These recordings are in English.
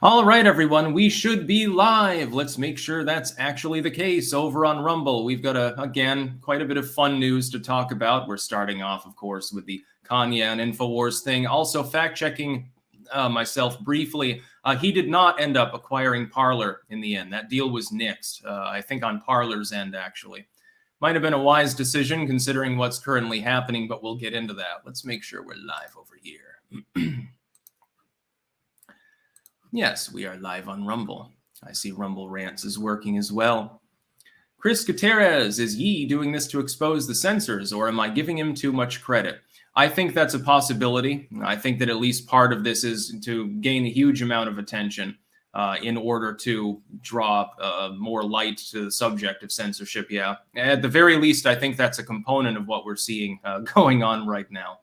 All right, everyone, we should be live. Let's make sure that's actually the case over on Rumble. We've got, again, quite a bit of fun news to talk about. We're starting off, of course, with the Kanye and Infowars thing. Also, fact-checking myself briefly, he did not end up acquiring Parler in the end. That deal was nixed, I think on Parler's end, actually. Might have been a wise decision considering what's currently happening, but we'll get into that. Let's make sure we're live over here. Yes, we are live on Rumble. I see Rumble Rants is working as well. Chris Gutierrez, is Yi doing this to expose the censors, or am I giving him too much credit? I think that's a possibility. I think that at least part of this is to gain a huge amount of attention in order to draw more light to the subject of censorship, yeah. At the very least, I think that's a component of what we're seeing going on right now.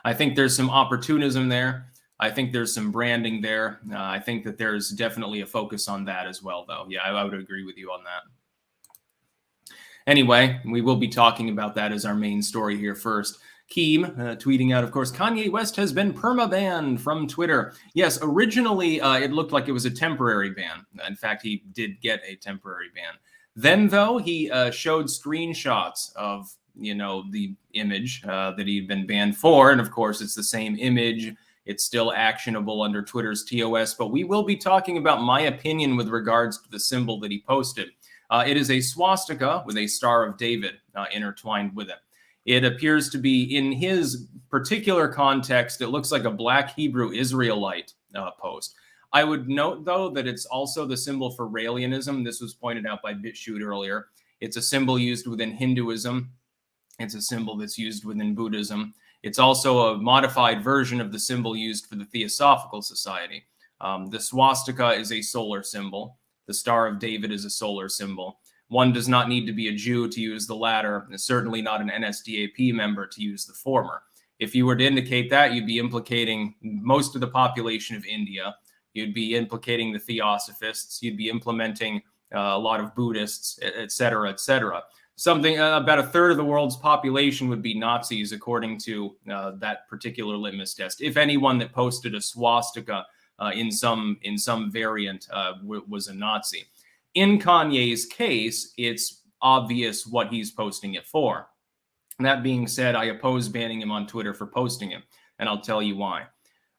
I think there's some opportunism there. I think there's some branding there. I think that there's definitely a focus on that as well, though. Yeah, I would agree with you on that. Anyway, we will be talking about that as our main story here first. Keem tweeting out, of course, Kanye West has been perma-banned from Twitter. Yes, originally it looked like it was a temporary ban. In fact, he did get a temporary ban. Then, though, he showed screenshots of, the image that he'd been banned for. And, of course, it's the same image. It's still actionable under Twitter's TOS, but we will be talking about my opinion with regards to the symbol that he posted. It is a swastika with a Star of David intertwined with it. It appears to be, in his particular context, it looks like a black Hebrew Israelite post. I would note, though, that it's also the symbol for Raelianism. This was pointed out by BitChute earlier. It's a symbol used within Hinduism. It's a symbol that's used within Buddhism. It's also a modified version of the symbol used for the Theosophical Society. The swastika is a solar symbol. The Star of David is a solar symbol. One does not need to be a Jew to use the latter, and certainly not an NSDAP member to use the former. If you were to indicate that, you'd be implicating most of the population of India. You'd be implicating the Theosophists. You'd be implementing a lot of Buddhists, et cetera, et cetera. Something about a third of the world's population would be Nazis, according to that particular litmus test. If anyone that posted a swastika in some variant was a Nazi. In Kanye's case, it's obvious what he's posting it for. And that being said, I oppose banning him on Twitter for posting it, and I'll tell you why.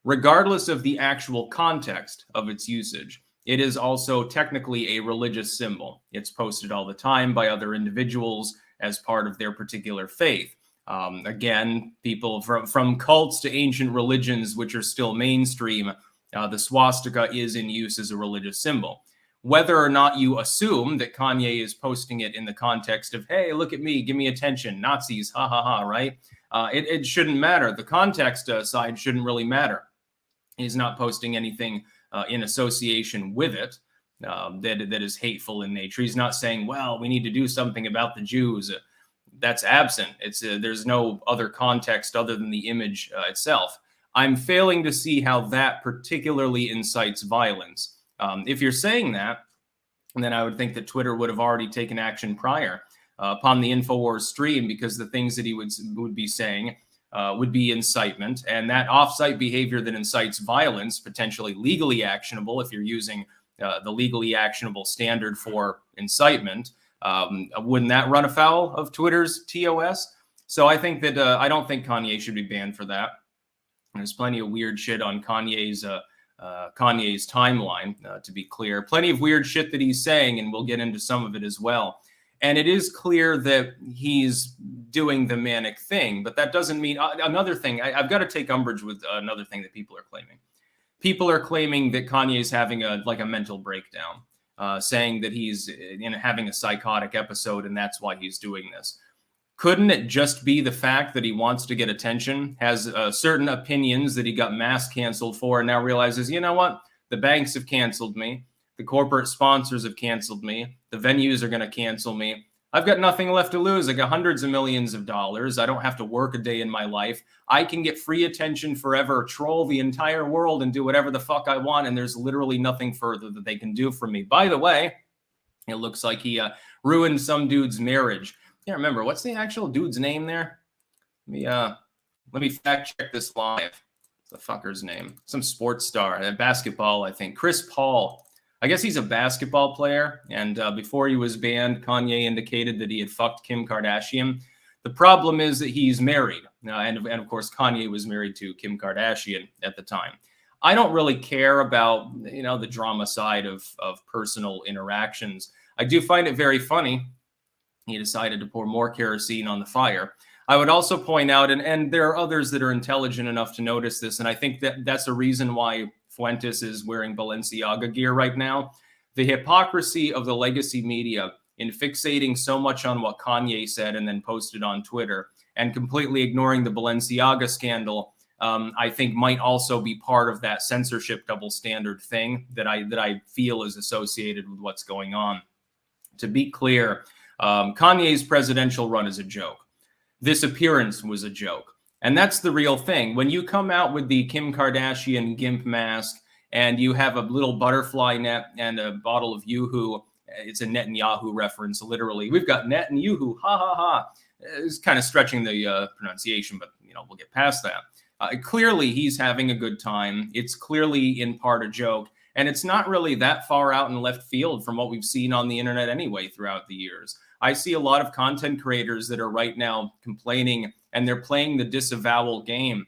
Regardless of the actual context of its usage, it is also technically a religious symbol. It's posted all the time by other individuals as part of their particular faith. Again, people from cults to ancient religions, which are still mainstream, the swastika is in use as a religious symbol. Whether or not you assume that Kanye is posting it in the context of, hey, look at me, give me attention, Nazis, ha ha ha, right? It shouldn't matter. The context side shouldn't really matter. He's not posting anything in association with it that is hateful in nature. He's not saying, well, we need to do something about the Jews. That's absent. There's no other context other than the image itself. I'm failing to see how that particularly incites violence. If you're saying that, then I would think that Twitter would have already taken action prior upon the Infowars stream, because the things that he would be saying would be incitement, and that off-site behavior that incites violence, potentially legally actionable if you're using the legally actionable standard for incitement, wouldn't that run afoul of Twitter's TOS? So I think that I don't think Kanye should be banned for that. There's plenty of weird shit on Kanye's timeline, to be clear. Plenty of weird shit that he's saying, and we'll get into some of it as well. And it is clear that he's doing the manic thing, but that doesn't mean another thing. I've got to take umbrage with another thing that people are claiming. People are claiming that Kanye is having a mental breakdown, saying that he's having a psychotic episode, and that's why he's doing this. Couldn't it just be the fact that he wants to get attention, has certain opinions that he got mass canceled for, and now realizes, you know what? The banks have canceled me. The corporate sponsors have canceled me. The venues are going to cancel me. I've got nothing left to lose. I got hundreds of millions of dollars. I don't have to work a day in my life. I can get free attention forever, troll the entire world, and do whatever the fuck I want, and there's literally nothing further that they can do for me. By the way, it looks like he ruined some dude's marriage. Can't remember. What's the actual dude's name there? Let me fact check this live. the fucker's name? Some sports star, basketball, I think. Chris Paul. I guess he's a basketball player. And before he was banned, Kanye indicated that he had fucked Kim Kardashian. The problem is that he's married. And of course, Kanye was married to Kim Kardashian at the time. I don't really care about, the drama side of personal interactions. I do find it very funny. He decided to pour more kerosene on the fire. I would also point out, and there are others that are intelligent enough to notice this, and I think that that's a reason why Fuentes is wearing Balenciaga gear right now. The hypocrisy of the legacy media in fixating so much on what Kanye said and then posted on Twitter and completely ignoring the Balenciaga scandal, I think might also be part of that censorship double standard thing that I feel is associated with what's going on. To be clear, Kanye's presidential run is a joke. This appearance was a joke. And that's the real thing. When you come out with the Kim Kardashian gimp mask and you have a little butterfly net and a bottle of Yoo-hoo, it's a Netanyahu reference, literally. We've got net and Yoo-hoo, ha, ha, ha. It's kind of stretching the pronunciation, but, we'll get past that. Clearly, he's having a good time. It's clearly in part a joke. And it's not really that far out in left field from what we've seen on the internet anyway throughout the years. I see a lot of content creators that are right now complaining and they're playing the disavowal game.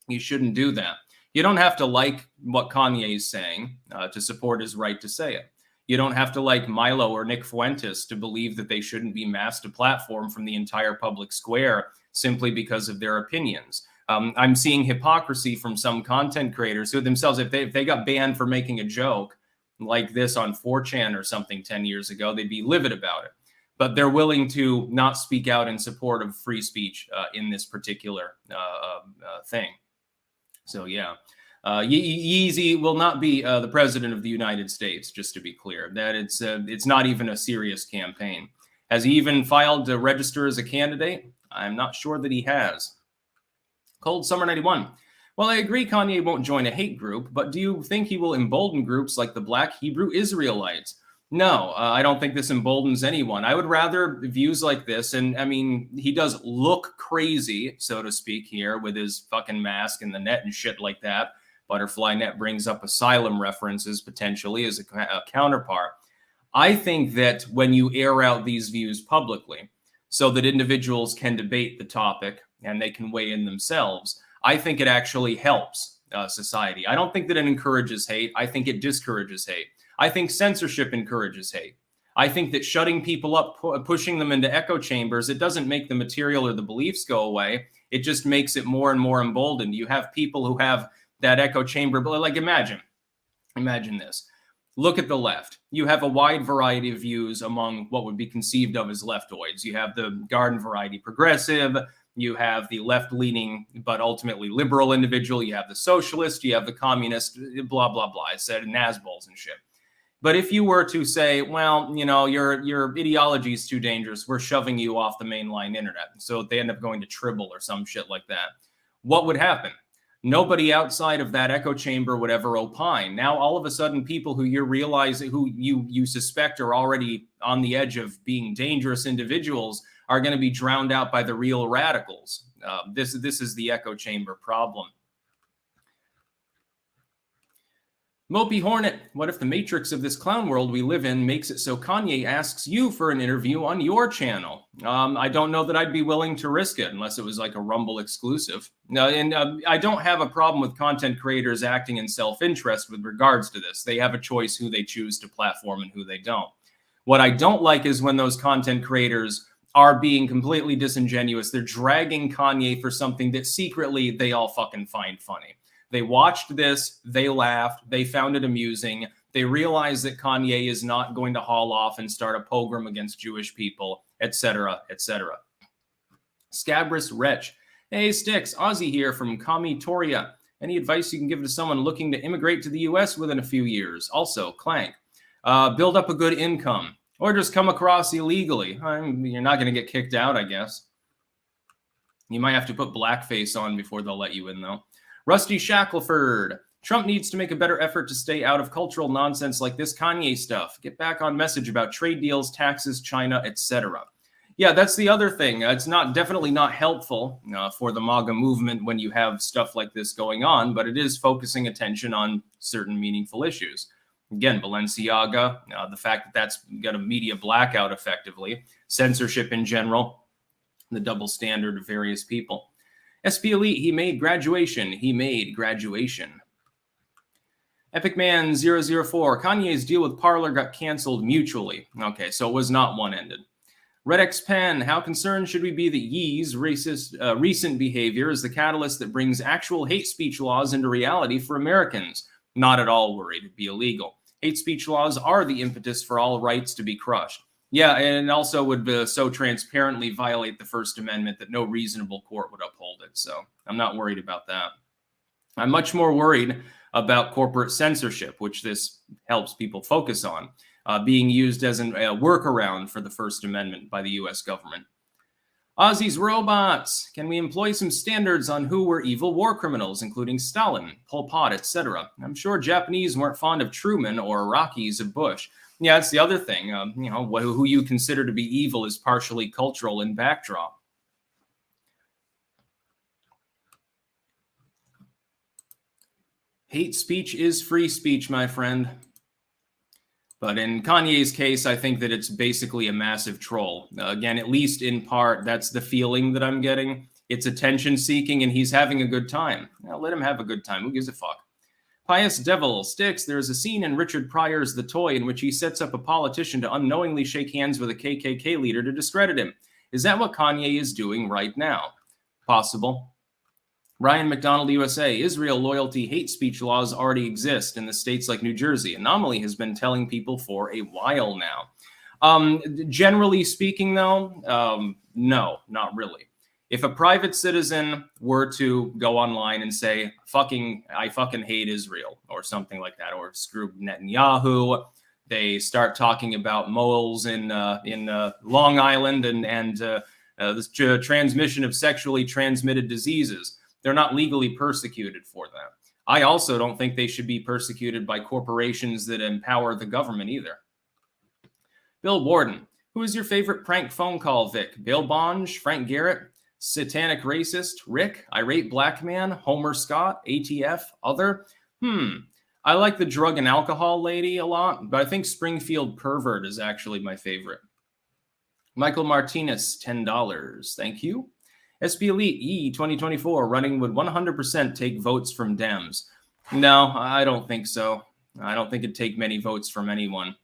You shouldn't do that. You don't have to like what Kanye is saying to support his right to say it. You don't have to like Milo or Nick Fuentes to believe that they shouldn't be masked a platform from the entire public square simply because of their opinions. I'm seeing hypocrisy from some content creators who themselves, if they got banned for making a joke like this on 4chan or something 10 years ago, they'd be livid about it. But they're willing to not speak out in support of free speech in this particular thing. So, yeah. Yeezy will not be the president of the United States, just to be clear. That it's not even a serious campaign. Has he even filed to register as a candidate? I'm not sure that he has. Cold Summer 91. Well, I agree Kanye won't join a hate group, but do you think he will embolden groups like the Black Hebrew Israelites? No, I don't think this emboldens anyone. I would rather views like this, and I mean, he does look crazy, so to speak, here with his fucking mask and the net and shit like that. Butterfly net brings up asylum references potentially as a counterpart. I think that when you air out these views publicly so that individuals can debate the topic and they can weigh in themselves, I think it actually helps society. I don't think that it encourages hate. I think it discourages hate. I think censorship encourages hate. I think that shutting people up, pushing them into echo chambers, it doesn't make the material or the beliefs go away. It just makes it more and more emboldened. You have people who have that echo chamber, but like imagine this. Look at the left. You have a wide variety of views among what would be conceived of as leftoids. You have the garden variety progressive. You have the left-leaning but ultimately liberal individual. You have the socialist. You have the communist, blah, blah, blah. I said Nazbols and shit. But if you were to say, well, your ideology is too dangerous, we're shoving you off the mainline internet. So they end up going to Tribble or some shit like that. What would happen? Nobody outside of that echo chamber would ever opine. Now, all of a sudden, people who you suspect are already on the edge of being dangerous individuals are going to be drowned out by the real radicals. This is the echo chamber problem. Mopey Hornet, what if the matrix of this clown world we live in makes it so Kanye asks you for an interview on your channel? I don't know that I'd be willing to risk it unless it was like a Rumble exclusive. I don't have a problem with content creators acting in self-interest with regards to this. They have a choice who they choose to platform and who they don't. What I don't like is when those content creators are being completely disingenuous. They're dragging Kanye for something that secretly they all fucking find funny. They watched this, they laughed, they found it amusing. They realized that Kanye is not going to haul off and start a pogrom against Jewish people, etc., etc. Scabrous Wretch. Hey, Sticks, Ozzy here from Kamitoria. Any advice you can give to someone looking to immigrate to the U.S. within a few years? Also, Clank. Build up a good income. Or just come across illegally. You're not going to get kicked out, I guess. You might have to put blackface on before they'll let you in, though. Rusty Shackleford. Trump needs to make a better effort to stay out of cultural nonsense like this Kanye stuff. Get back on message about trade deals, taxes, China, etc. Yeah, that's the other thing. It's definitely not helpful for the MAGA movement when you have stuff like this going on, but it is focusing attention on certain meaningful issues. Again, Balenciaga, the fact that that's got a media blackout effectively, censorship in general, the double standard of various people. SP Elite, he made graduation. He made graduation. Epic Man 004, Kanye's deal with Parler got canceled mutually. Okay, so it was not one-ended. Red X Pen, how concerned should we be that Yee's recent behavior is the catalyst that brings actual hate speech laws into reality for Americans? Not at all worried. It'd be illegal. Hate speech laws are the impetus for all rights to be crushed. Yeah, and also would so transparently violate the First Amendment that no reasonable court would uphold it. So I'm not worried about that. I'm much more worried about corporate censorship, which this helps people focus on. Being used as a workaround for the First Amendment by the U.S. government. Ozzy's robots. Can we employ some standards on who were evil war criminals, including Stalin, Pol Pot, etc.? I'm sure Japanese weren't fond of Truman or Iraqis of Bush. Yeah, that's the other thing. Who you consider to be evil is partially cultural in backdrop. Hate speech is free speech, my friend. But in Kanye's case, I think that it's basically a massive troll. Again, at least in part, that's the feeling that I'm getting. It's attention seeking and he's having a good time. Now, let him have a good time. Who gives a fuck? Pious Devil Sticks, there is a scene in Richard Pryor's The Toy in which he sets up a politician to unknowingly shake hands with a KKK leader to discredit him. Is that what Kanye is doing right now? Possible. Ryan McDonald USA, Israel loyalty hate speech laws already exist in the states like New Jersey. Anomaly has been telling people for a while now. Generally speaking, though, no, not really. If a private citizen were to go online and say, I fucking hate Israel or something like that, or screw Netanyahu, they start talking about moles in Long Island and the transmission of sexually transmitted diseases. They're not legally persecuted for that. I also don't think they should be persecuted by corporations that empower the government either. Bill Warden, who is your favorite prank phone call, Vic? Bill Bonge, Frank Garrett, Satanic Racist, Rick, Irate Black Man, Homer Scott, ATF, Other? I like the drug and alcohol lady a lot, but I think Springfield Pervert is actually my favorite. Michael Martinez, $10. Thank you. SP Elite E 2024 running would 100% take votes from Dems. No, I don't think so. I don't think it'd take many votes from anyone.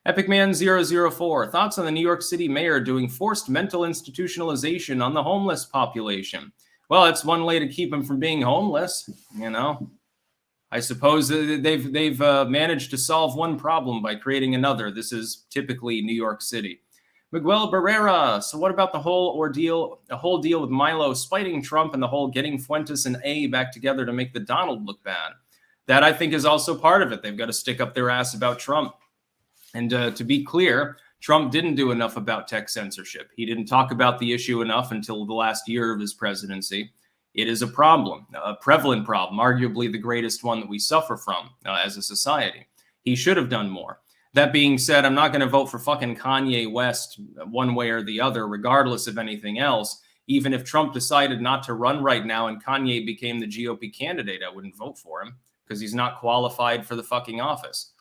Epic Man 004, thoughts on the New York City mayor doing forced mental institutionalization on the homeless population? Well, it's one way to keep them from being homeless, you know. I suppose they've managed to solve one problem by creating another. This is typically New York City. Miguel Barrera, so what about the whole deal with Milo spiting Trump and the whole getting Fuentes and A back together to make the Donald look bad? That, I think, is also part of it. They've got to stick up their ass about Trump. And to be clear, Trump didn't do enough about tech censorship. He didn't talk about the issue enough until the last year of his presidency. It is a problem, a prevalent problem, arguably the greatest one that we suffer from as a society. He should have done more. That being said, I'm not going to vote for fucking Kanye West one way or the other, regardless of anything else. Even if Trump decided not to run right now and Kanye became the GOP candidate, I wouldn't vote for him because he's not qualified for the fucking office.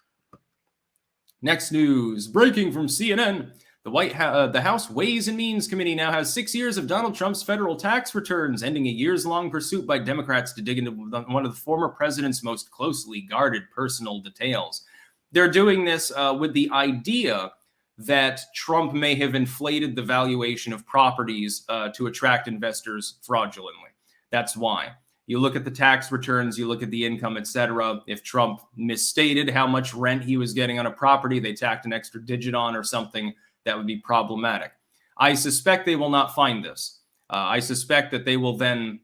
Next news, breaking from CNN. The House Ways and Means Committee now has 6 years of Donald Trump's federal tax returns, ending a years-long pursuit by Democrats to dig into one of the former president's most closely guarded personal details. They're doing this with the idea that Trump may have inflated the valuation of properties to attract investors fraudulently. That's why. You look at the tax returns, you look at the income, etc. If Trump misstated how much rent he was getting on a property, they tacked an extra digit on or something, that would be problematic. I suspect they will not find this. I suspect that they will then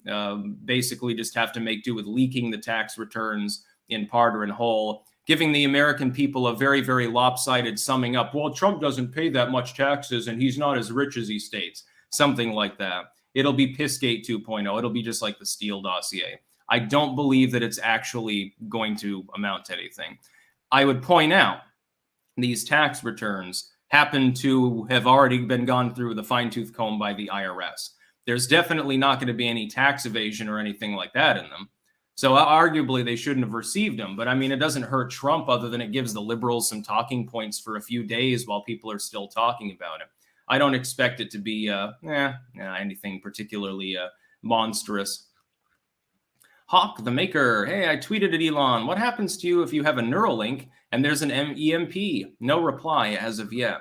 basically just have to make do with leaking the tax returns in part or in whole, giving the American people a very, very lopsided summing up. Well, Trump doesn't pay that much taxes and he's not as rich as he states. Something like that. It'll be Pissgate 2.0. It'll be just like the Steele dossier. I don't believe that it's actually going to amount to anything. I would point out these tax returns happen to have already been gone through the fine-tooth comb by the IRS. There's definitely not going to be any tax evasion or anything like that in them. So arguably they shouldn't have received them. But I mean, it doesn't hurt Trump other than it gives the liberals some talking points for a few days while people are still talking about it. I don't expect it to be anything particularly monstrous. Hawk the Maker. Hey, I tweeted at Elon. What happens to you if you have a Neuralink and there's an EMP? No reply as of yet.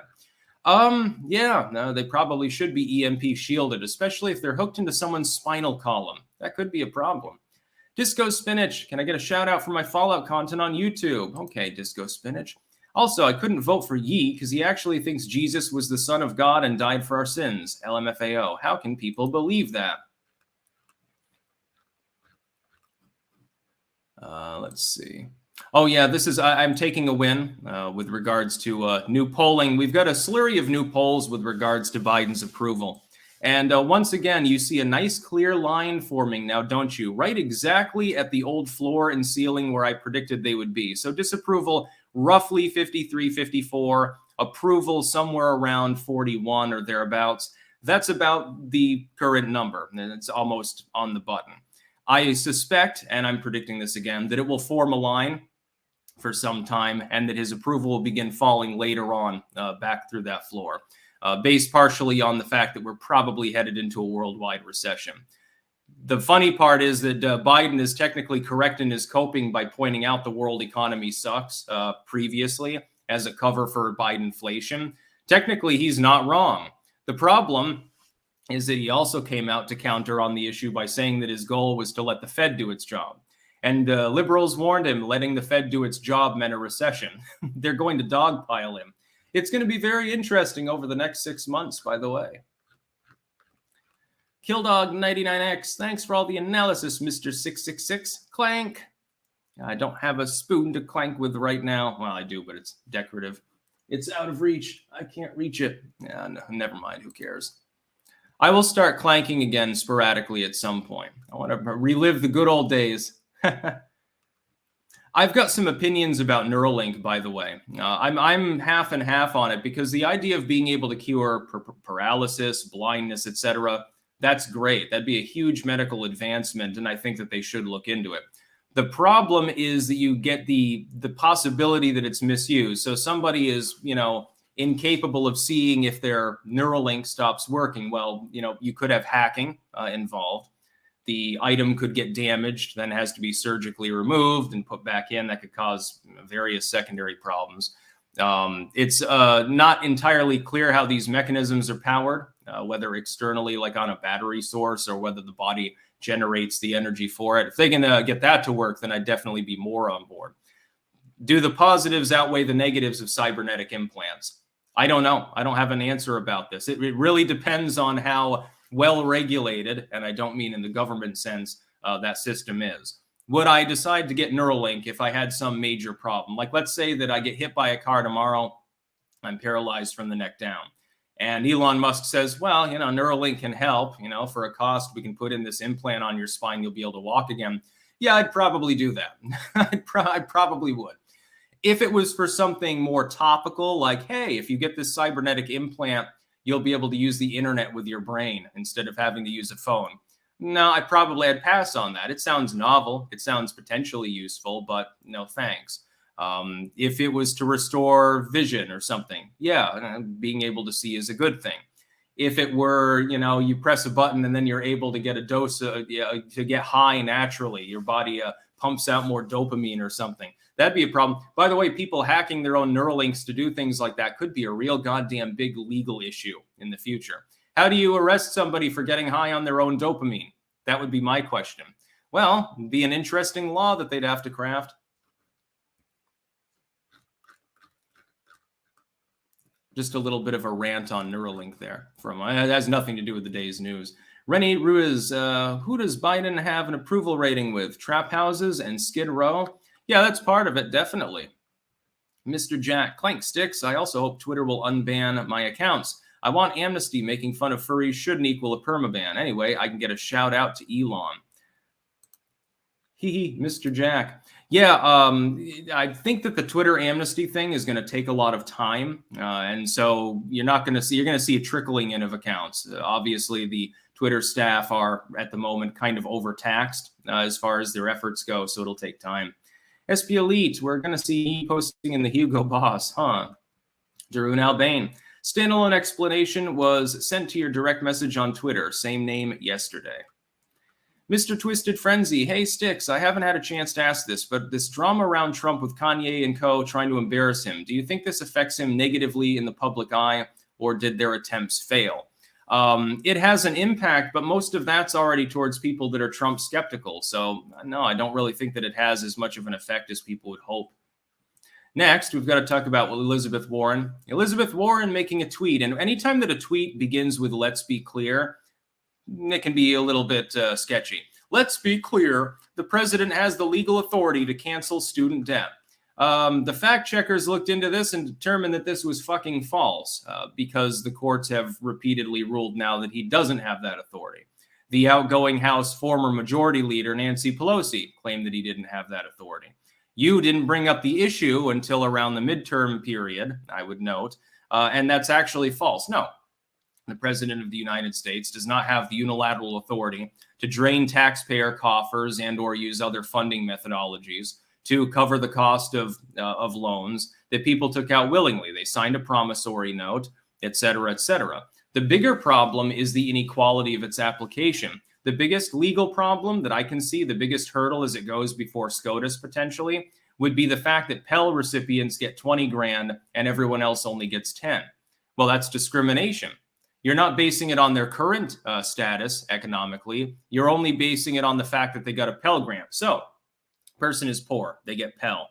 No, they probably should be EMP shielded, especially if they're hooked into someone's spinal column. That could be a problem. Disco Spinach, can I get a shout out for my Fallout content on YouTube? Okay, Disco Spinach. Also, I couldn't vote for Yee because he actually thinks Jesus was the Son of God and died for our sins. LMFAO. How can people believe that? Let's see. Oh, yeah, this is, I'm taking a win with regards to new polling. We've got a slurry of new polls with regards to Biden's approval. And once again, you see a nice clear line forming now, don't you? Right exactly at the old floor and ceiling where I predicted they would be. So disapproval, roughly 53, 54. Approval somewhere around 41 or thereabouts. That's about the current number. And it's almost on the button. I suspect, and I'm predicting this again, that it will form a line for some time and that his approval will begin falling later on back through that floor. Based partially on the fact that we're probably headed into a worldwide recession. The funny part is that Biden is technically correct in his coping by pointing out the world economy sucks previously as a cover for Bidenflation. Technically, he's not wrong. The problem is that he also came out to counter on the issue by saying that his goal was to let the Fed do its job. And liberals warned him letting the Fed do its job meant a recession. They're going to dogpile him. It's going to be very interesting over the next 6 months, by the way. Killdog99X, thanks for all the analysis, Mr. 666. Clank. I don't have a spoon to clank with right now. Well, I do, but it's decorative. It's out of reach. I can't reach it. Yeah, no, never mind. Who cares? I will start clanking again sporadically at some point. I want to relive the good old days. I've got some opinions about Neuralink, by the way. I'm half and half on it because the idea of being able to cure paralysis, blindness, etc., that's great. That'd be a huge medical advancement, and I think that they should look into it. The problem is that you get the possibility that it's misused. So somebody is, incapable of seeing if their Neuralink stops working. Well, you could have hacking involved. The item could get damaged, then has to be surgically removed and put back in. That could cause various secondary problems. It's not entirely clear how these mechanisms are powered, whether externally, like on a battery source, or whether the body generates the energy for it. If they can get that to work, then I'd definitely be more on board. Do the positives outweigh the negatives of cybernetic implants? I don't know. I don't have an answer about this. It really depends on how well regulated, and I don't mean in the government sense, that system is. Would I decide to get Neuralink if I had some major problem? Like, let's say that I get hit by a car tomorrow, I'm paralyzed from the neck down. And Elon Musk says, well, Neuralink can help, for a cost, we can put in this implant on your spine, you'll be able to walk again. Yeah, I'd probably do that. I probably would. If it was for something more topical, like, hey, if you get this cybernetic implant, you'll be able to use the internet with your brain instead of having to use a phone. No, I'd pass on that. It sounds novel. It sounds potentially useful, but no thanks. If it was to restore vision or something, yeah, being able to see is a good thing. If it were, you press a button and then you're able to get a dose to get high naturally, your body pumps out more dopamine or something. That'd be a problem. By the way, people hacking their own Neuralinks to do things like that could be a real goddamn big legal issue in the future. How do you arrest somebody for getting high on their own dopamine? That would be my question. Well, it'd be an interesting law that they'd have to craft. Just a little bit of a rant on Neuralink there. It has nothing to do with the day's news. Rennie Ruiz, who does Biden have an approval rating with? Trap houses and Skid Row? Yeah, that's part of it, definitely. Mr. Jack Clank Sticks, I also hope Twitter will unban my accounts. I want amnesty. Making fun of furries shouldn't equal a permaban. Anyway, I can get a shout out to Elon. Hee, Mr. Jack. Yeah, I think that the Twitter amnesty thing is going to take a lot of time, and so you're going to see a trickling in of accounts. Obviously, the Twitter staff are at the moment kind of overtaxed as far as their efforts go, so it'll take time. SP Elite, we're going to see posting in the Hugo Boss, huh? Darun Albain, standalone explanation was sent to your direct message on Twitter, same name yesterday. Mr. Twisted Frenzy, hey Sticks, I haven't had a chance to ask this, but this drama around Trump with Kanye and co. trying to embarrass him, do you think this affects him negatively in the public eye, or did their attempts fail? It has an impact, but most of that's already towards people that are Trump skeptical. So no, I don't really think that it has as much of an effect as people would hope. Next, we've got to talk about Elizabeth Warren. Elizabeth Warren making a tweet, and anytime that a tweet begins with "let's be clear," it can be a little bit sketchy. Let's be clear, the president has the legal authority to cancel student debt. The fact checkers looked into this and determined that this was fucking false because the courts have repeatedly ruled now that he doesn't have that authority. The outgoing House former majority leader, Nancy Pelosi, claimed that he didn't have that authority. You didn't bring up the issue until around the midterm period, I would note, and that's actually false. No. The president of the United States does not have the unilateral authority to drain taxpayer coffers and or use other funding methodologies to cover the cost of loans that people took out willingly. They signed a promissory note, et cetera, et cetera. The bigger problem is the inequality of its application. The biggest legal problem that I can see, the biggest hurdle as it goes before SCOTUS potentially, would be the fact that Pell recipients get 20 grand and everyone else only gets 10. Well, that's discrimination. You're not basing it on their current status economically. You're only basing it on the fact that they got a Pell Grant. So, person is poor. They get Pell,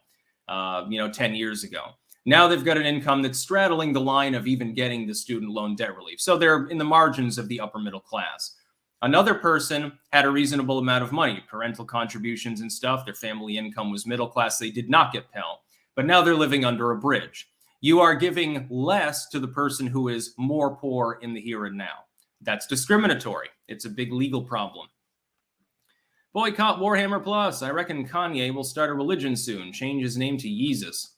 10 years ago. Now they've got an income that's straddling the line of even getting the student loan debt relief. So they're in the margins of the upper middle class. Another person had a reasonable amount of money, parental contributions and stuff. Their family income was middle class. They did not get Pell. But now they're living under a bridge. You are giving less to the person who is more poor in the here and now. That's discriminatory. It's a big legal problem. Boycott Warhammer Plus. I reckon Kanye will start a religion soon. Change his name to Yeezus.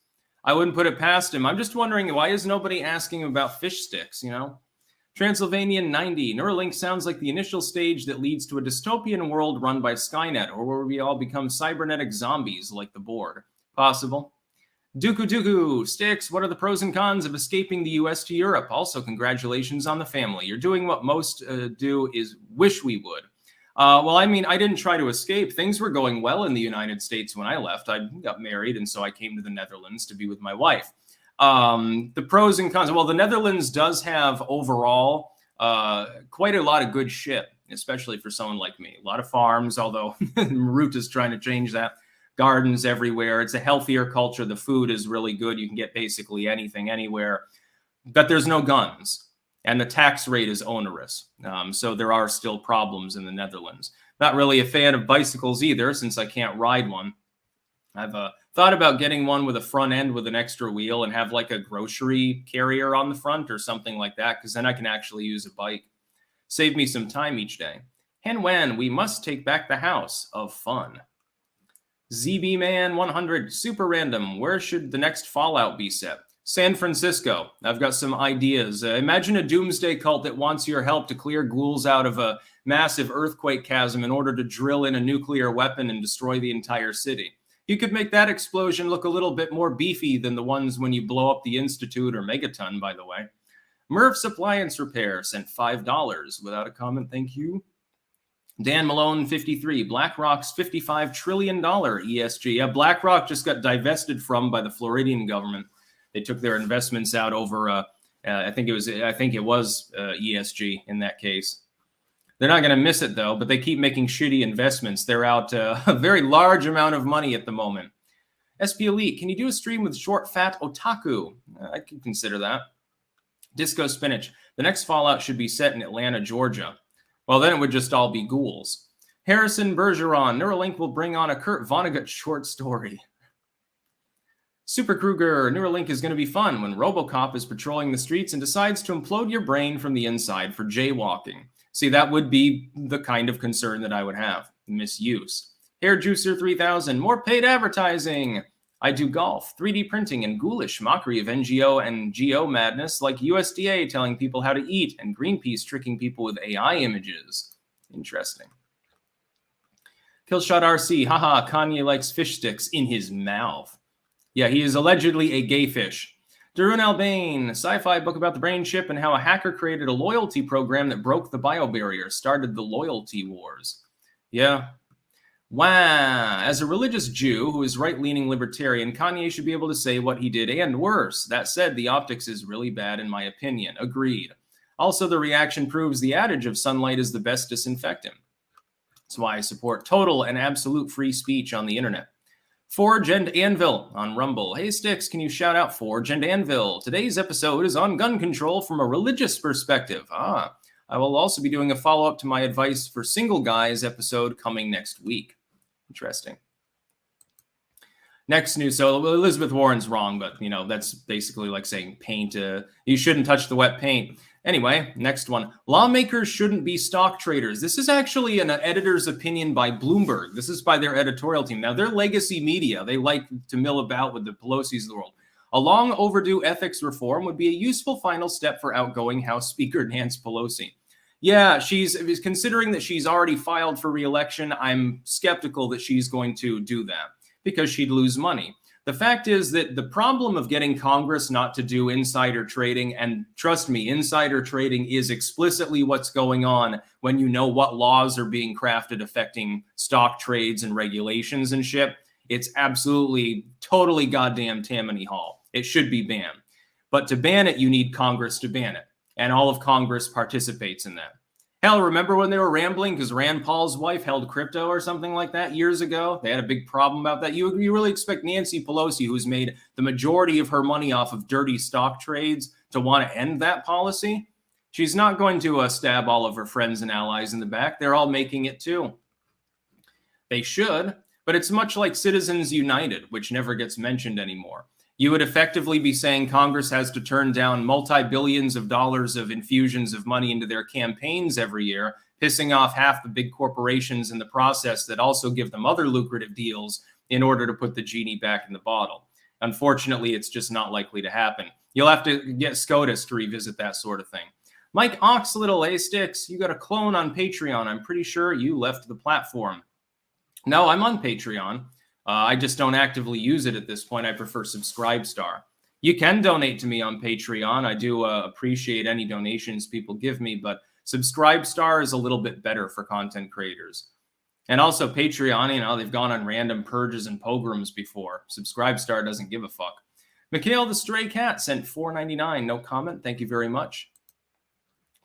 I wouldn't put it past him. I'm just wondering, why is nobody asking about fish sticks, Transylvanian 90. Neuralink sounds like the initial stage that leads to a dystopian world run by Skynet, or where we all become cybernetic zombies like the Borg. Possible. Duku Sticks, what are the pros and cons of escaping the U.S. to Europe? Also, congratulations on the family. You're doing what most do is wish we would. I didn't try to escape. Things were going well in the United States when I left. I got married, and so I came to the Netherlands to be with my wife. The pros and cons. Well, the Netherlands does have overall quite a lot of good shit, especially for someone like me. A lot of farms, although Root is trying to change that. Gardens everywhere. It's a healthier culture. The food is really good. You can get basically anything anywhere, but there's no guns and the tax rate is onerous. So there are still problems in the Netherlands. Not really a fan of bicycles either, since I can't ride one. I've thought about getting one with a front end with an extra wheel and have like a grocery carrier on the front or something like that, because then I can actually use a bike. Save me some time each day. And when we must take back the house of fun. ZB Man 100, super random. Where should the next Fallout be set? San Francisco. I've got some ideas. Imagine a doomsday cult that wants your help to clear ghouls out of a massive earthquake chasm in order to drill in a nuclear weapon and destroy the entire city. You could make that explosion look a little bit more beefy than the ones when you blow up the Institute or Megaton, by the way. Murph's Appliance Repair sent $5 without a comment, thank you. Dan Malone, 53. BlackRock's $55 trillion ESG. Yeah, BlackRock just got divested from by the Floridian government. They took their investments out over, I think it was ESG in that case. They're not going to miss it, though, but they keep making shitty investments. They're out a very large amount of money at the moment. SP Elite, can you do a stream with short, fat otaku? I could consider that. Disco Spinach. The next Fallout should be set in Atlanta, Georgia. Well, then it would just all be ghouls. Harrison Bergeron. Neuralink will bring on a Kurt Vonnegut short story. Super Kruger. Neuralink is going to be fun when RoboCop is patrolling the streets and decides to implode your brain from the inside for jaywalking. See, that would be the kind of concern that I would have. Misuse. Hair Juicer 3000, more paid advertising. I do golf, 3D printing, and ghoulish mockery of NGO and GO madness like USDA telling people how to eat and Greenpeace tricking people with AI images. Interesting. Killshot RC, haha, Kanye likes fish sticks in his mouth. Yeah, he is allegedly a gay fish. Darun Albane, sci-fi book about the brain chip and how a hacker created a loyalty program that broke the biobarrier, started the loyalty wars. Yeah. Wow. As a religious Jew who is right-leaning libertarian, Kanye should be able to say what he did and worse. That said, the optics is really bad in my opinion. Agreed. Also, the reaction proves the adage of sunlight is the best disinfectant. That's why I support total and absolute free speech on the internet. Forge and Anvil on Rumble. Hey, Sticks, can you shout out Forge and Anvil? Today's episode is on gun control from a religious perspective. I will also be doing a follow-up to my advice for single guys episode coming next week. Interesting. Next news. So Elizabeth Warren's wrong, but, that's basically like saying paint. You shouldn't touch the wet paint. Anyway, next one. Lawmakers shouldn't be stock traders. This is actually an editor's opinion by Bloomberg. This is by their editorial team. Now, they're legacy media. They like to mill about with the Pelosi's of the world. A long overdue ethics reform would be a useful final step for outgoing House Speaker Nancy Pelosi. Yeah, she's considering that she's already filed for re-election. I'm skeptical that she's going to do that because she'd lose money. The fact is that the problem of getting Congress not to do insider trading, and trust me, insider trading is explicitly what's going on when you know what laws are being crafted affecting stock trades and regulations and shit. It's absolutely, totally goddamn Tammany Hall. It should be banned. But to ban it, you need Congress to ban it. And all of Congress participates in that. Hell, remember when they were rambling because Rand Paul's wife held crypto or something like that years ago? They had a big problem about that. You really expect Nancy Pelosi, who's made the majority of her money off of dirty stock trades, to want to end that policy? She's not going to stab all of her friends and allies in the back. They're all making it too. They should, but it's much like Citizens United, which never gets mentioned anymore. You would effectively be saying Congress has to turn down multi-billions of dollars of infusions of money into their campaigns every year, pissing off half the big corporations in the process that also give them other lucrative deals in order to put the genie back in the bottle. Unfortunately, it's just not likely to happen. You'll have to get SCOTUS to revisit that sort of thing. Mike Oxlittle, A Sticks, you got a clone on Patreon. I'm pretty sure you left the platform. No, I'm on Patreon. I just don't actively use it at this point. I prefer Subscribestar. You can donate to me on Patreon. I do appreciate any donations people give me, but Subscribestar is a little bit better for content creators. And also Patreon, they've gone on random purges and pogroms before. Subscribestar doesn't give a fuck. Mikhail the Stray Cat sent $4.99. No comment. Thank you very much.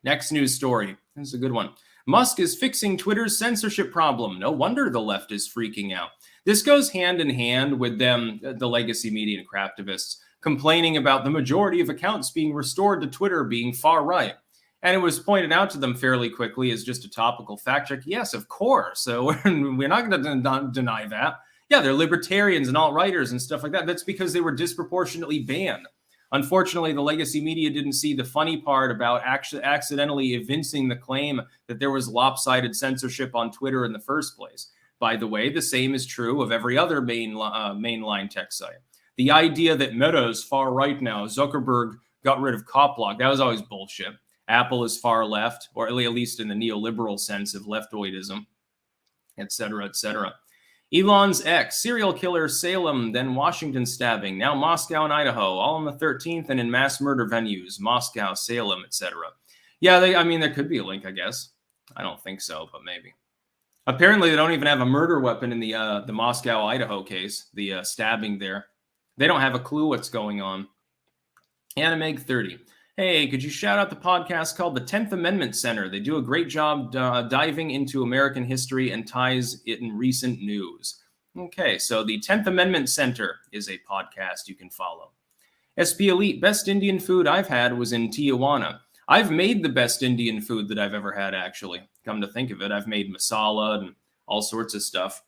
Next news story. This is a good one. Musk is fixing Twitter's censorship problem. No wonder the left is freaking out. This goes hand in hand with them, the legacy media and craftivists, complaining about the majority of accounts being restored to Twitter being far right. And it was pointed out to them fairly quickly as just a topical fact check. Yes, of course. So we're not going to deny that. Yeah, they're libertarians and alt-righters and stuff like that. That's because they were disproportionately banned. Unfortunately, the legacy media didn't see the funny part about actually accidentally evincing the claim that there was lopsided censorship on Twitter in the first place. By the way, the same is true of every other mainline tech site. The idea that Meta is far right now, Zuckerberg got rid of Copblock, that was always bullshit. Apple is far left, or at least in the neoliberal sense of leftoidism, etc., etc. Elon's ex, serial killer Salem, then Washington stabbing, now Moscow and Idaho, all on the 13th and in mass murder venues, Moscow, Salem, etc. Yeah, there could be a link, I guess. I don't think so, but maybe. Apparently, they don't even have a murder weapon in the Moscow, Idaho case, the stabbing there. They don't have a clue what's going on. Animeg30. Hey, could you shout out the podcast called the 10th Amendment Center? They do a great job diving into American history and ties it in recent news. Okay, so the 10th Amendment Center is a podcast you can follow. SP Elite, best Indian food I've had was in Tijuana. I've made the best Indian food that I've ever had, actually. Come to think of it, I've made masala and all sorts of stuff.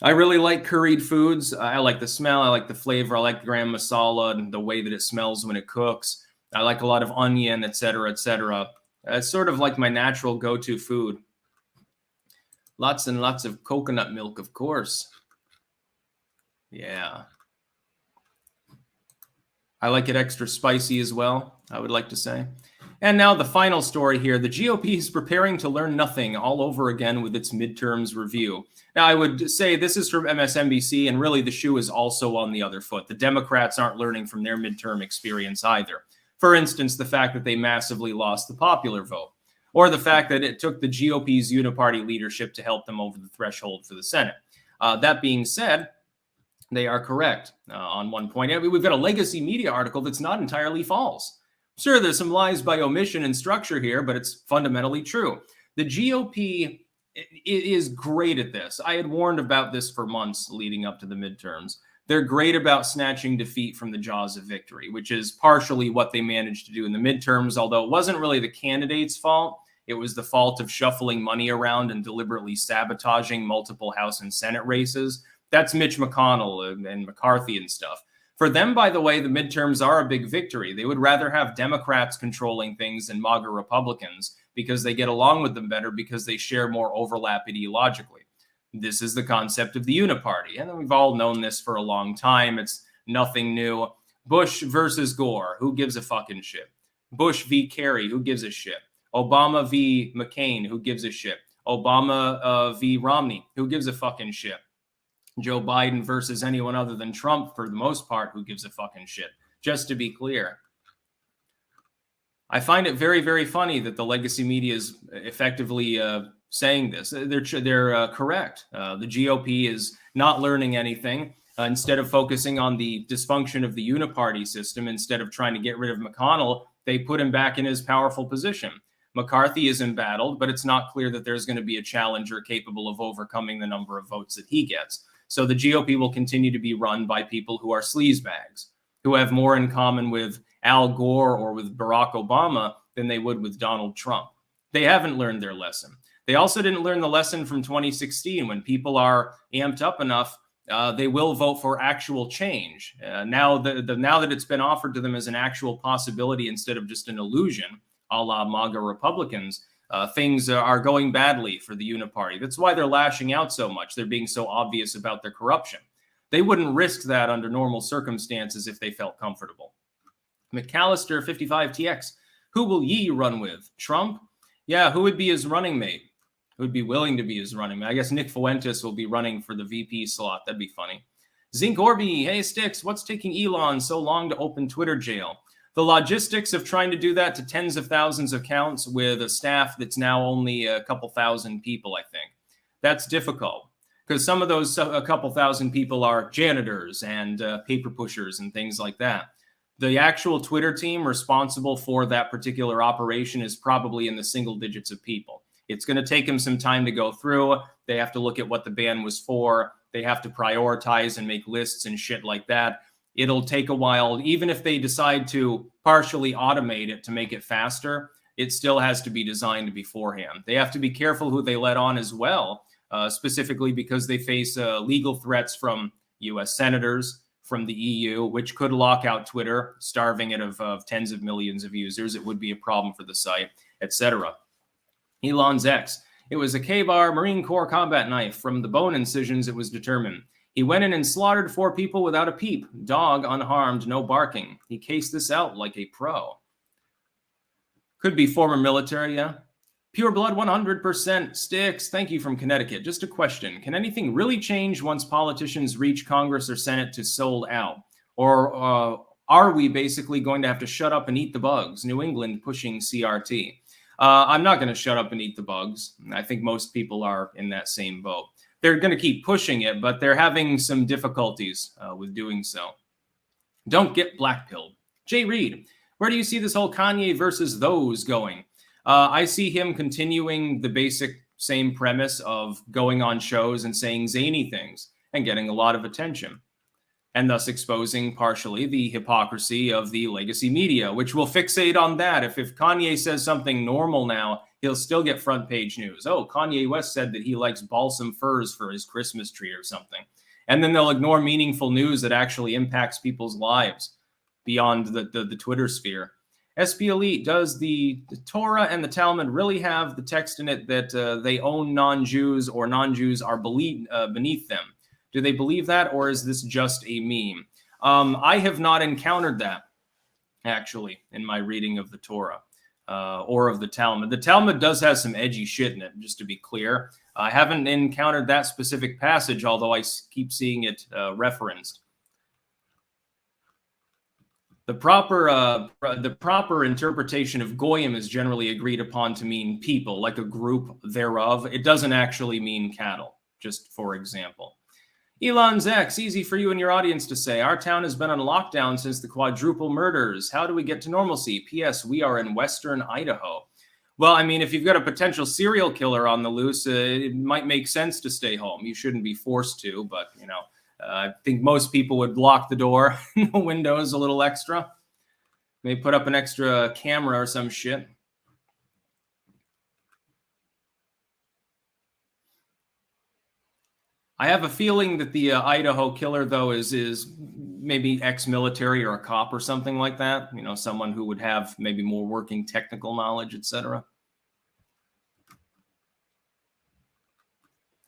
I really like curried foods. I like the smell, I like the flavor, I like the gram masala and the way that it smells when it cooks. I like a lot of onion, etc., etc. It's sort of like my natural go-to food. Lots and lots of coconut milk, of course. Yeah. I like it extra spicy as well, I would like to say. And now the final story here. The GOP is preparing to learn nothing all over again with its midterms review. Now, I would say this is from MSNBC, and really the shoe is also on the other foot. The Democrats aren't learning from their midterm experience either. For instance, the fact that they massively lost the popular vote, or the fact that it took the GOP's uniparty leadership to help them over the threshold for the Senate. That being said, they are correct on one point. I mean, we've got a legacy media article that's not entirely false. Sure, there's some lies by omission and structure here, but it's fundamentally true. The GOP is great at this. I had warned about this for months leading up to the midterms. They're great about snatching defeat from the jaws of victory, which is partially what they managed to do in the midterms, although it wasn't really the candidate's fault. It was the fault of shuffling money around and deliberately sabotaging multiple House and Senate races. That's Mitch McConnell and McCarthy and stuff. For them, by the way, the midterms are a big victory. They would rather have Democrats controlling things than MAGA Republicans because they get along with them better because they share more overlap ideologically. This is the concept of the uniparty. And we've all known this for a long time. It's nothing new. Bush versus Gore. Who gives a fucking shit? Bush v. Kerry. Who gives a shit? Obama v. McCain. Who gives a shit? Obama v. Romney. Who gives a fucking shit? Joe Biden versus anyone other than Trump, for the most part, who gives a fucking shit, just to be clear. I find it very, very funny that the legacy media is effectively saying this. They're correct. The GOP is not learning anything. Instead of focusing on the dysfunction of the uniparty system, instead of trying to get rid of McConnell, they put him back in his powerful position. McCarthy is embattled, but it's not clear that there's going to be a challenger capable of overcoming the number of votes that he gets. So the GOP will continue to be run by people who are sleazebags, who have more in common with Al Gore or with Barack Obama than they would with Donald Trump. They haven't learned their lesson. They also didn't learn the lesson from 2016. When people are amped up enough, they will vote for actual change. Now that it's been offered to them as an actual possibility instead of just an illusion, a la MAGA Republicans, things are going badly for the uniparty. That's why they're lashing out so much. They're being so obvious about their corruption. They wouldn't risk that under normal circumstances if they felt comfortable. McAllister 55TX, who will ye run with? Trump? Yeah, who would be his running mate? Who would be willing to be his running mate? I guess Nick Fuentes will be running for the VP slot. That'd be funny. Zinc Orby, hey Sticks, what's taking Elon so long to open Twitter jail? The logistics of trying to do that to tens of thousands of accounts with a staff that's now only a couple thousand people, I think. That's difficult because some of those a couple thousand people are janitors and paper pushers and things like that. The actual Twitter team responsible for that particular operation is probably in the single digits of people. It's going to take them some time to go through. They have to look at what the ban was for. They have to prioritize and make lists and shit like that. It'll take a while. Even if they decide to partially automate it to make it faster, it still has to be designed beforehand. They have to be careful who they let on as well, specifically because they face legal threats from U.S. senators, from the EU, which could lock out Twitter, starving it of tens of millions of users. It would be a problem for the site, etc. Elon's X. It was a K-bar Marine Corps combat knife. From the bone incisions, it was determined. He went in and slaughtered 4 people without a peep. Dog unharmed, no barking. He cased this out like a pro. Could be former military, yeah. Pure blood 100%. Sticks, thank you from Connecticut. Just a question. Can anything really change once politicians reach Congress or Senate to sold out? Or are we basically going to have to shut up and eat the bugs? New England pushing CRT. I'm not going to shut up and eat the bugs. I think most people are in that same boat. They're going to keep pushing it, but they're having some difficulties with doing so. Don't get blackpilled. Jay Reed, where do you see this whole Kanye versus those going? I see him continuing the basic same premise of going on shows and saying zany things and getting a lot of attention, and thus exposing partially the hypocrisy of the legacy media, which will fixate on that. If Kanye says something normal now, he'll still get front page news. Oh, Kanye West said that he likes balsam firs for his Christmas tree or something. And then they'll ignore meaningful news that actually impacts people's lives beyond the Twitter sphere. SP Elite, does the Torah and the Talmud really have the text in it that they own non-Jews or non-Jews are beneath them? Do they believe that, or is this just a meme? I have not encountered that, actually, in my reading of the Torah or of the Talmud. The Talmud does have some edgy shit in it, just to be clear. I haven't encountered that specific passage, although I keep seeing it referenced. The proper interpretation of goyim is generally agreed upon to mean people, like a group thereof. It doesn't actually mean cattle, just for example. Elon's X, easy for you and your audience to say. Our town has been on lockdown since the quadruple murders. How do we get to normalcy? P.S. We are in western Idaho. Well, I mean, if you've got a potential serial killer on the loose, it might make sense to stay home. You shouldn't be forced to, but, you know, I think most people would block the door and the windows a little extra. Maybe put up an extra camera or some shit. I have a feeling that the Idaho killer, though, is maybe ex-military or a cop or something like that. You know, someone who would have maybe more working technical knowledge, etc.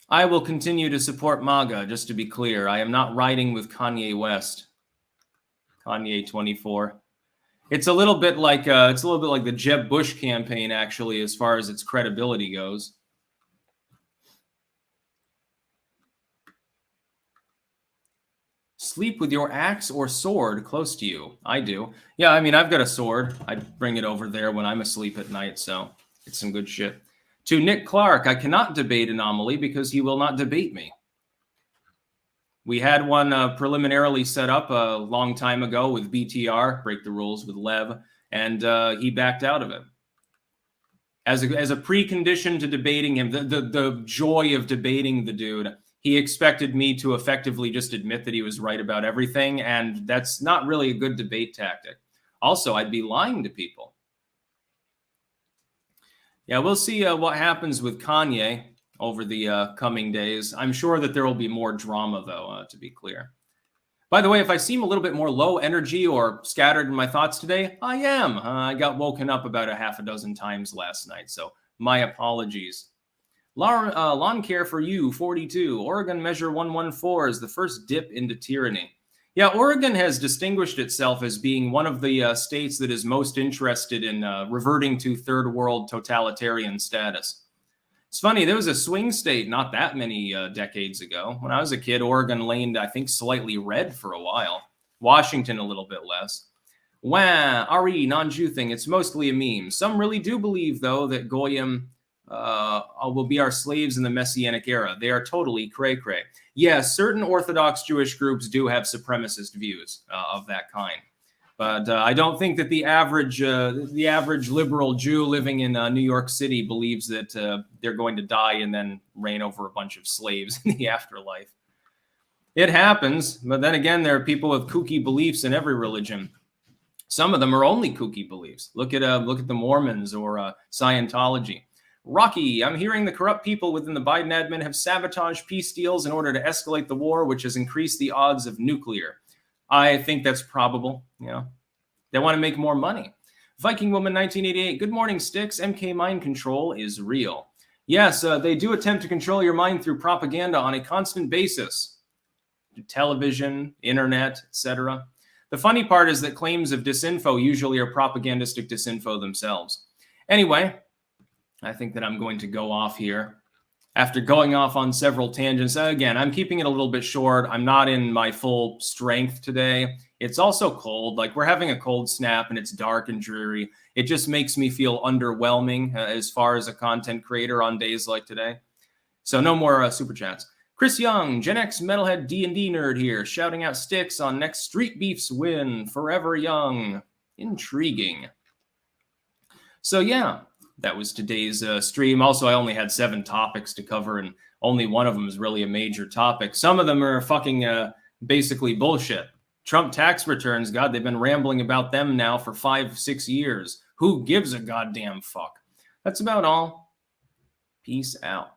I will continue to support MAGA, just to be clear. I am not riding with Kanye West. Kanye 24. It's a little bit like the Jeb Bush campaign, actually, as far as its credibility goes. Sleep with your axe or sword close to you. I do. Yeah, I mean, I've got a sword. I bring it over there when I'm asleep at night, so it's some good shit. To Nick Clark, I cannot debate Anomaly because he will not debate me. We had one preliminarily set up a long time ago with BTR, Break the Rules with Lev, and he backed out of it. As a precondition to debating him, the joy of debating the dude, he expected me to effectively just admit that he was right about everything, and that's not really a good debate tactic. Also, I'd be lying to people. Yeah, we'll see what happens with Kanye over the coming days. I'm sure that there will be more drama, though, to be clear. By the way, if I seem a little bit more low energy or scattered in my thoughts today, I am. I got woken up about a half a dozen times last night, so my apologies. Lawn Care for You, 42. Oregon Measure 114 is the first dip into tyranny. Yeah, Oregon has distinguished itself as being one of the states that is most interested in reverting to third world totalitarian status. It's funny, there was a swing state not that many decades ago. When I was a kid, Oregon leaned, I think, slightly red for a while. Washington a little bit less. Wah, RE, non-Jew thing, it's mostly a meme. Some really do believe, though, that Goyim will be our slaves in the Messianic era. They are totally cray-cray. Yes, certain Orthodox Jewish groups do have supremacist views of that kind. But I don't think that the average liberal Jew living in New York City believes that they're going to die and then reign over a bunch of slaves in the afterlife. It happens, but then again, there are people with kooky beliefs in every religion. Some of them are only kooky beliefs. Look at the Mormons or Scientology. Rocky, I'm hearing the corrupt people within the Biden admin have sabotaged peace deals in order to escalate the war, which has increased the odds of nuclear. I think that's probable. You know, they want to make more money. Viking Woman 1988, good morning, Sticks. MK mind control is real. Yes, they do attempt to control your mind through propaganda on a constant basis. Television, internet, etc. The funny part is that claims of disinfo usually are propagandistic disinfo themselves. Anyway, I think that I'm going to go off here. After going off on several tangents, again, I'm keeping it a little bit short. I'm not in my full strength today. It's also cold. Like, we're having a cold snap and it's dark and dreary. It just makes me feel underwhelming as far as a content creator on days like today. So no more super chats. Chris Young, Gen X Metalhead D&D nerd here, shouting out Sticks on next Street Beef's win. Forever Young. Intriguing. So yeah. That was today's stream. Also, I only had 7 topics to cover, and only one of them is really a major topic. Some of them are fucking basically bullshit. Trump tax returns, God, they've been rambling about them now for 5-6 years. Who gives a goddamn fuck? That's about all. Peace out.